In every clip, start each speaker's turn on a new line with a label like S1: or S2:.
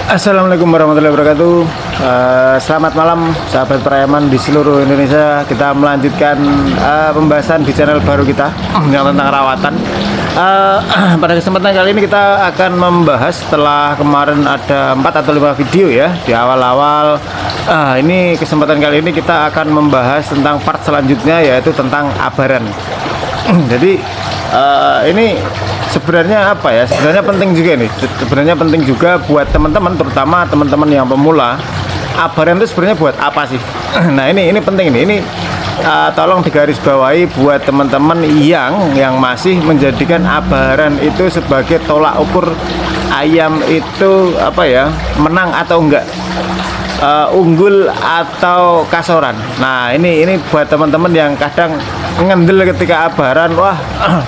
S1: Assalamualaikum warahmatullahi wabarakatuh. Selamat malam sahabat Prayaman di seluruh Indonesia. Kita melanjutkan pembahasan di channel baru kita yang tentang rawatan. Pada kesempatan kali ini kita akan membahas, setelah kemarin ada 4 atau 5 video ya di awal-awal. Ini kesempatan kali ini kita akan membahas tentang part selanjutnya, yaitu tentang abaran. Jadi ini sebenarnya apa ya, sebenarnya penting juga nih, sebenarnya penting juga buat teman-teman, terutama teman-teman yang pemula. Abaran itu sebenarnya buat apa sih? Nah ini penting nih, ini tolong digarisbawahi buat teman-teman yang masih menjadikan abaran itu sebagai tolak ukur ayam itu apa ya, menang atau enggak, unggul atau kasoran. Nah ini buat teman-teman yang kadang ngendel ketika abaran, wah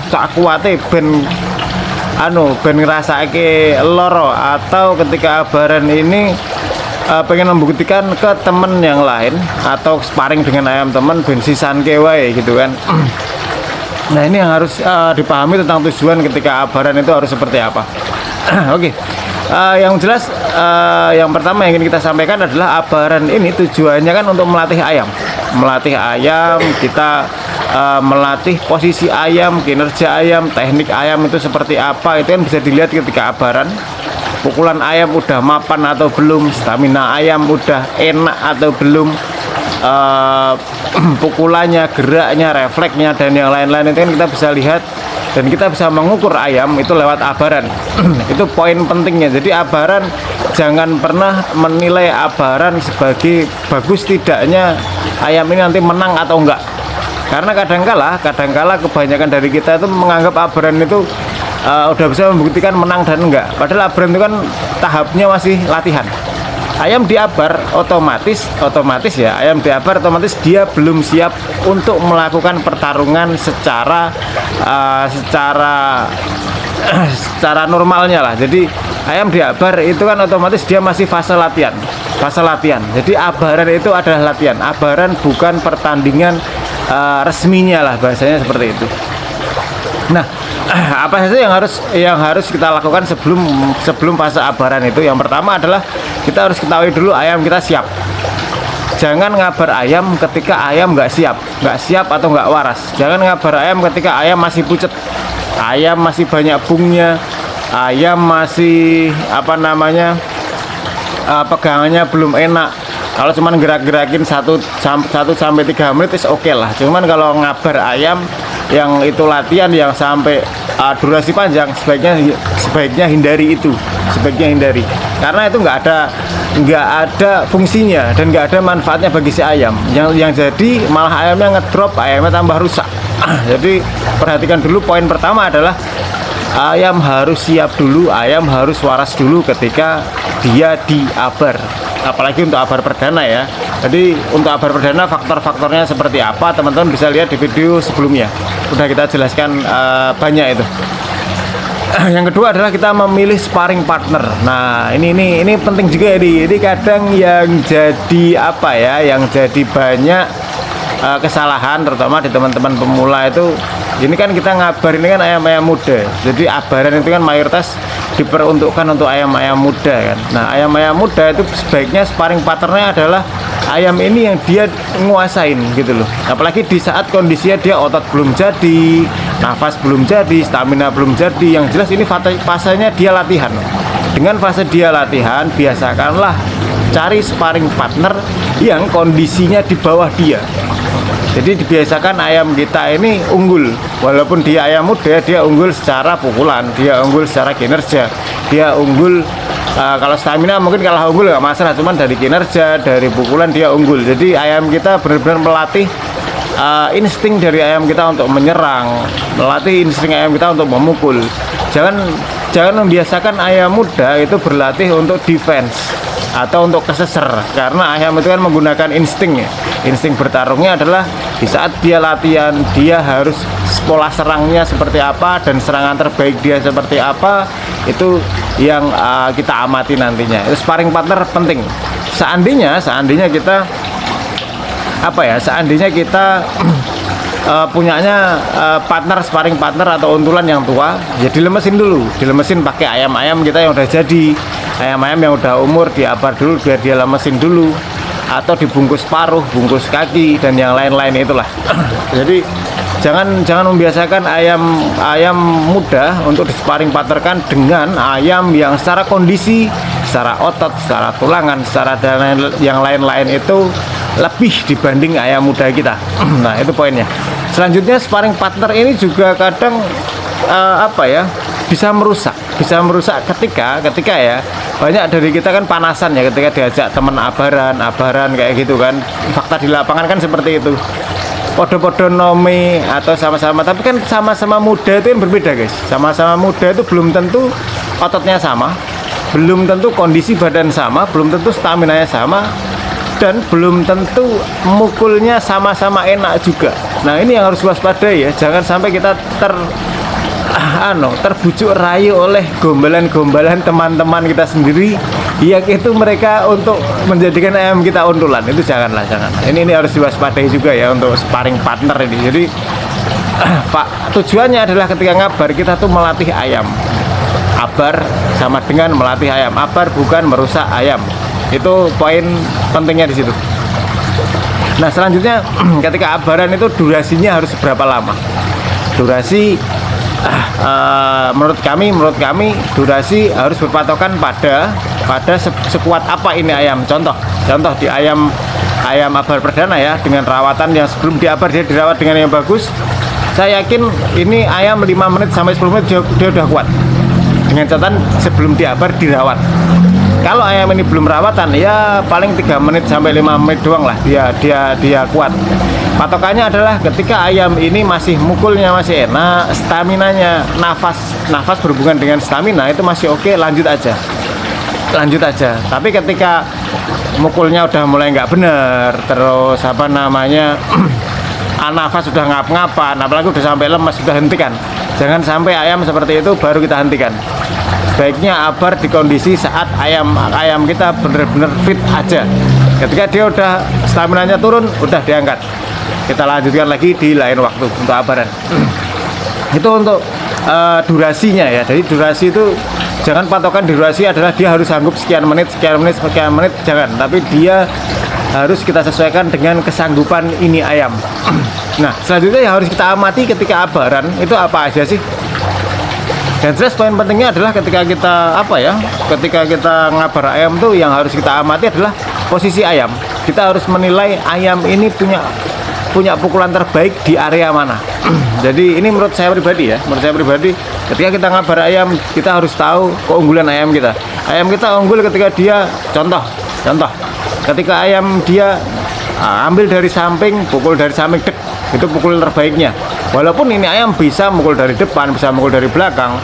S1: sak kuate ben ngerasake loro, atau ketika abaran ini pengen membuktikan ke temen yang lain atau sparring dengan ayam temen ben sisan kewae gitu kan. Nah ini yang harus dipahami tentang tujuan ketika abaran itu harus seperti apa. Oke. Yang jelas yang pertama yang ingin kita sampaikan adalah abaran ini tujuannya kan untuk melatih ayam. Melatih ayam, kita melatih posisi ayam, kinerja ayam, teknik ayam itu seperti apa, itu kan bisa dilihat ketika abaran. Pukulan ayam udah mapan atau belum, stamina ayam udah enak atau belum, pukulannya, geraknya, refleksnya, dan yang lain-lain itu kan kita bisa lihat. Dan kita bisa mengukur ayam itu lewat abaran. Itu poin pentingnya. Jadi abaran, jangan pernah menilai abaran sebagai bagus tidaknya ayam ini nanti menang atau enggak. Karena kadangkala kebanyakan dari kita itu menganggap abaran itu udah bisa membuktikan menang dan enggak. Padahal abaran itu kan tahapnya masih latihan. Ayam diabar otomatis ya, ayam diabar otomatis dia belum siap untuk melakukan pertarungan secara normalnya lah. Jadi ayam diabar itu kan otomatis dia masih fase latihan. Jadi abaran itu adalah latihan. Abaran bukan pertandingan resminya lah, bahasanya seperti itu. Nah, apa saja yang harus kita lakukan sebelum fase abaran itu? Yang pertama adalah kita harus ketahui dulu ayam kita siap. Jangan ngabar ayam ketika ayam nggak siap atau nggak waras. Jangan ngabar ayam ketika ayam masih pucet, ayam masih banyak bungnya, ayam masih pegangannya belum enak. Kalau cuman gerak-gerakin 1 sampai 3 menit is oke lah. Cuman kalau ngabar ayam yang itu latihan yang sampai durasi panjang, sebaiknya hindari itu, karena itu nggak ada fungsinya dan nggak ada manfaatnya bagi si ayam. Yang jadi malah ayamnya ngedrop, ayamnya tambah rusak. Jadi perhatikan dulu, poin pertama adalah ayam harus siap dulu, ayam harus waras dulu ketika dia diabar. Apalagi untuk abar perdana ya. Jadi untuk abar perdana faktor-faktornya seperti apa, teman-teman bisa lihat di video sebelumnya, udah kita jelaskan banyak itu. Yang kedua adalah kita memilih sparring partner. Nah ini penting juga ya. Ini kadang yang jadi yang jadi banyak kesalahan, terutama di teman-teman pemula itu. Ini kan kita ngabar, ini kan ayam-ayam muda. Jadi abaran itu kan mayoritas diperuntukkan untuk ayam-ayam muda kan. Nah ayam-ayam muda itu sebaiknya sparring partnernya adalah ayam ini yang dia nguasain gitu loh. Apalagi di saat kondisinya dia otot belum jadi, nafas belum jadi, stamina belum jadi. Yang jelas ini fasenya dia latihan. Dengan fase dia latihan, biasakanlah cari sparring partner yang kondisinya di bawah dia. Jadi dibiasakan ayam kita ini unggul, walaupun dia ayam muda, dia unggul secara pukulan, dia unggul secara kinerja, dia unggul kalau stamina mungkin kalah unggul nggak masalah, cuman dari kinerja, dari pukulan dia unggul. Jadi ayam kita benar-benar melatih insting dari ayam kita untuk menyerang, melatih insting ayam kita untuk memukul. Jangan membiasakan ayam muda itu berlatih untuk defense atau untuk keseser, karena ayam itu kan menggunakan insting ya. Insting bertarungnya adalah di saat dia latihan, dia harus pola serangnya seperti apa dan serangan terbaik dia seperti apa, itu yang kita amati nantinya. Itu sparring partner penting. Seandainya kita punyanya sparring partner atau untulan yang tua, ya dilemesin dulu, pakai ayam-ayam kita yang udah jadi. ayam-ayam yang udah umur diabar dulu biar dia lemesin dulu, atau dibungkus paruh, bungkus kaki dan yang lain-lain itulah. Jadi jangan membiasakan ayam muda untuk disparing partnerkan dengan ayam yang secara kondisi, secara otot, secara tulangan, secara dan yang lain-lain itu lebih dibanding ayam muda kita. Nah, itu poinnya. Selanjutnya, sparring partner ini juga kadang bisa merusak ketika ya banyak dari kita kan panasan ya ketika diajak temen abaran kayak gitu kan. Fakta di lapangan kan seperti itu, podo-podo nomi atau sama-sama, tapi kan sama-sama muda itu yang berbeda guys. Sama-sama muda itu belum tentu ototnya sama, belum tentu kondisi badan sama, belum tentu stamina nya sama, dan belum tentu mukulnya sama-sama enak juga. Nah, ini yang harus waspadai ya, jangan sampai kita terbujuk rayu oleh gombalan-gombalan teman-teman kita sendiri yang itu mereka untuk menjadikan ayam kita untulan. Itu jangan. Ini harus diwaspadai juga ya untuk sparring partner ini. Jadi Pak, tujuannya adalah ketika ngabar kita tuh melatih ayam. Abar sama dengan melatih ayam. Abar bukan merusak ayam. Itu poin pentingnya di situ. Nah, selanjutnya ketika abaran itu durasinya harus berapa lama? Durasi menurut kami durasi harus berpatokan pada sekuat apa ini ayam. Contoh di ayam abar perdana ya, dengan rawatan yang sebelum diabar dia dirawat dengan yang bagus. Saya yakin ini ayam 5 menit sampai 10 menit dia udah kuat. Dengan catatan sebelum diabar dirawat. Kalau ayam ini belum rawatan ya paling 3 menit sampai 5 menit doang lah dia kuat. Patokannya adalah ketika ayam ini masih mukulnya masih enak, staminanya, nafas berhubungan dengan stamina itu masih oke, lanjut aja. Tapi ketika mukulnya udah mulai nggak bener, terus nafas sudah ngap-ngapan, apalagi udah sampai lemas, sudah hentikan. Jangan sampai ayam seperti itu baru kita hentikan. Sebaiknya abar di kondisi saat ayam kita bener-bener fit aja. Ketika dia udah staminanya turun, udah diangkat. Kita lanjutkan lagi di lain waktu untuk abaran. Itu untuk durasinya ya. Jadi durasi itu jangan patokan durasi adalah dia harus sanggup sekian menit, jangan. Tapi dia harus kita sesuaikan dengan kesanggupan ini ayam. Nah, selanjutnya yang harus kita amati ketika abaran itu apa aja sih? Dan jelas poin pentingnya adalah ketika kita ngabar ayam tuh yang harus kita amati adalah posisi ayam. Kita harus menilai ayam ini punya pukulan terbaik di area mana. Jadi ini menurut saya pribadi, ketika kita ngabar ayam kita harus tahu keunggulan ayam kita. Ayam kita unggul ketika dia contoh ketika ayam dia ambil dari samping, pukul dari samping, itu pukul terbaiknya. Walaupun ini ayam bisa mukul dari depan, bisa mukul dari belakang,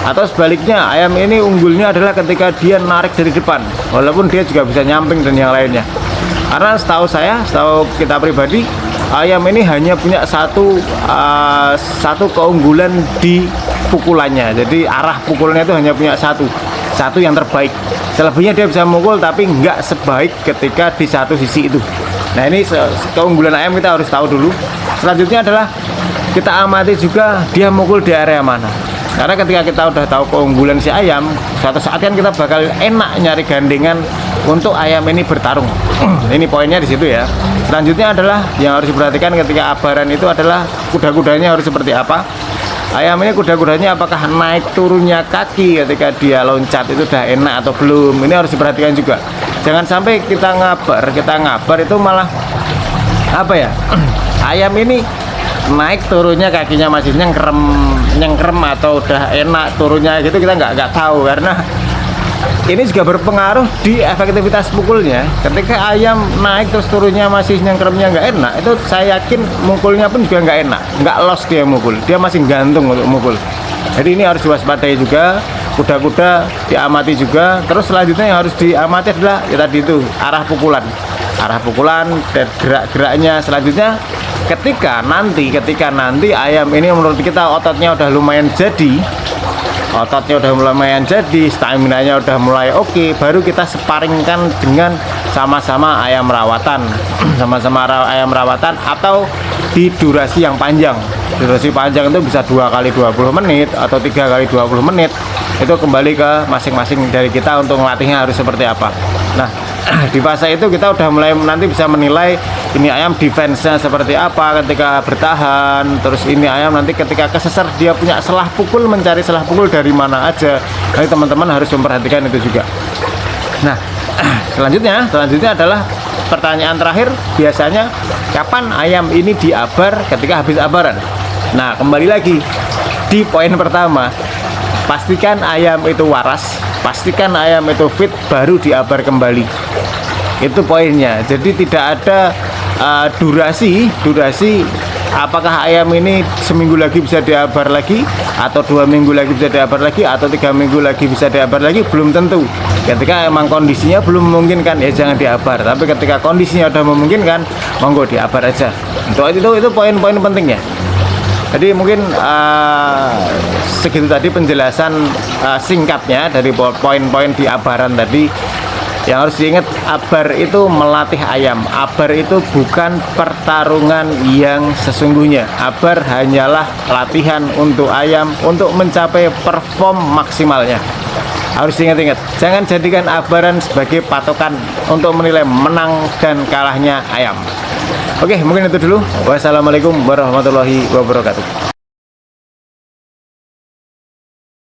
S1: atau sebaliknya ayam ini unggulnya adalah ketika dia narik dari depan, walaupun dia juga bisa nyamping dan yang lainnya. Karena setahu kita pribadi, ayam ini hanya punya satu keunggulan di pukulannya. Jadi arah pukulannya itu hanya punya satu yang terbaik. Selebihnya dia bisa mukul tapi nggak sebaik ketika di satu sisi itu. Nah, ini keunggulan ayam kita harus tahu dulu. Selanjutnya adalah kita amati juga dia mukul di area mana. Karena ketika kita udah tahu keunggulan si ayam, suatu saat kan kita bakal enak nyari gandengan untuk ayam ini bertarung. Ini poinnya di situ ya. Selanjutnya adalah yang harus diperhatikan ketika abaran itu adalah kuda-kudanya harus seperti apa. Ayam ini kuda-kudanya apakah naik turunnya kaki ketika dia loncat itu udah enak atau belum. Ini harus diperhatikan juga. Jangan sampai kita ngabar itu malah ayam ini naik turunnya kakinya masih nyengkrem atau udah enak turunnya gitu, kita nggak tahu. Karena ini juga berpengaruh di efektivitas pukulnya. Ketika ayam naik terus turunnya masih nyengkremnya nggak enak, itu saya yakin mukulnya pun juga nggak enak, nggak los dia mukul, dia masih gantung untuk mukul. Jadi ini harus diwaspadai juga, kuda-kuda diamati juga. Terus selanjutnya yang harus diamati adalah ya tadi itu arah pukulan dan gerak-geraknya. Selanjutnya ketika nanti ayam ini menurut kita ototnya udah lumayan jadi, stamina nya udah mulai oke, baru kita sparingkan dengan sama-sama ayam rawatan ayam rawatan atau di durasi yang panjang. Durasi panjang itu bisa 2 kali 20 menit atau 3 kali 20 menit. Itu kembali ke masing-masing dari kita untuk melatihnya harus seperti apa. Nah, di fase itu kita udah mulai nanti bisa menilai ini ayam defense-nya seperti apa ketika bertahan. Terus ini ayam nanti ketika kesesar dia punya selah pukul, mencari selah pukul dari mana aja. Jadi teman-teman harus memperhatikan itu juga. Nah, selanjutnya adalah pertanyaan terakhir, biasanya kapan ayam ini diabar ketika habis abaran. Nah, kembali lagi di poin pertama, pastikan ayam itu waras, pastikan ayam itu fit, baru diabar kembali. Itu poinnya. Jadi tidak ada durasi apakah ayam ini seminggu lagi bisa diabar lagi, atau 2 minggu lagi bisa diabar lagi, atau 3 minggu lagi bisa diabar lagi, belum tentu. Ketika emang kondisinya belum memungkinkan ya jangan diabar, tapi ketika kondisinya udah memungkinkan, monggo diabar aja. Itu poin-poin pentingnya. Jadi mungkin segitu tadi penjelasan singkatnya dari poin-poin di abaran tadi. Yang harus diingat, abar itu melatih ayam. Abar itu bukan pertarungan yang sesungguhnya. Abar hanyalah latihan untuk ayam untuk mencapai perform maksimalnya. Harus diingat-ingat, jangan jadikan abaran sebagai patokan untuk menilai menang dan kalahnya ayam. Oke, mungkin itu dulu. Wassalamualaikum warahmatullahi wabarakatuh.